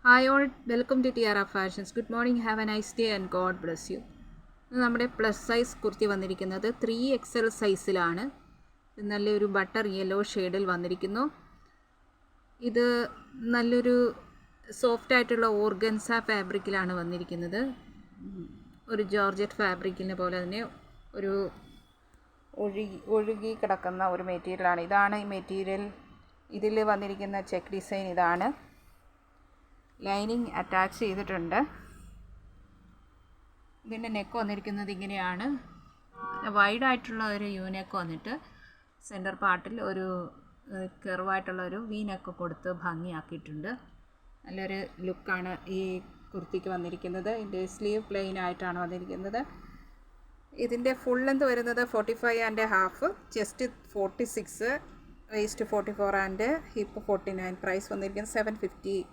Hi all, welcome to Tiara Fashions. Good morning, have a nice day and God bless you. നമ്മുടെ plus size kurti വന്നിരിക്കുന്നത് 3XL സൈസിലാണ്. നല്ലൊരു butter yellow ഷെയ്ഡിൽ വന്നിരിക്കുന്നു. ഇത് നല്ലൊരു സോഫ്റ്റ് ആയിട്ടുള്ള ഓർഗൻസ ഫാബ്രിക്കിലാണ് വന്നിരിക്കുന്നത്. ഒരു ജോർജറ്റ് ഫാബ്രിക്കിനെ പോലെ തന്നെ ഒരു ഒഴുകി കിടക്കുന്ന ഒരു മെറ്റീരിയലാണ്. ഇതാണ് ഈ മെറ്റീരിയൽ. ഇതിൽ വന്നിരിക്കുന്ന ചെക്ക് ഡിസൈൻ ഇതാണ്. ലൈനിങ് അറ്റാച്ച് ചെയ്തിട്ടുണ്ട്. ഇതിൻ്റെ നെക്ക് വന്നിരിക്കുന്നത് ഇങ്ങനെയാണ്. വൈഡായിട്ടുള്ള ഒരു യു നെക്ക് വന്നിട്ട് സെൻറ്റർ പാർട്ടിൽ ഒരു കെർവായിട്ടുള്ള ഒരു വി നെക്ക് കൊടുത്ത് ഭംഗിയാക്കിയിട്ടുണ്ട്. നല്ലൊരു ലുക്കാണ് ഈ കുർത്തിക്ക് വന്നിരിക്കുന്നത്. ഇതിൻ്റെ സ്ലീവ് പ്ലെയിൻ ആയിട്ടാണ് വന്നിരിക്കുന്നത്. ഇതിൻ്റെ ഫുൾ ലെന്ത് വരുന്നത് 45.5, chest 46, waist 44 and hip 49. Price വന്നിരിക്കുന്നത് 750.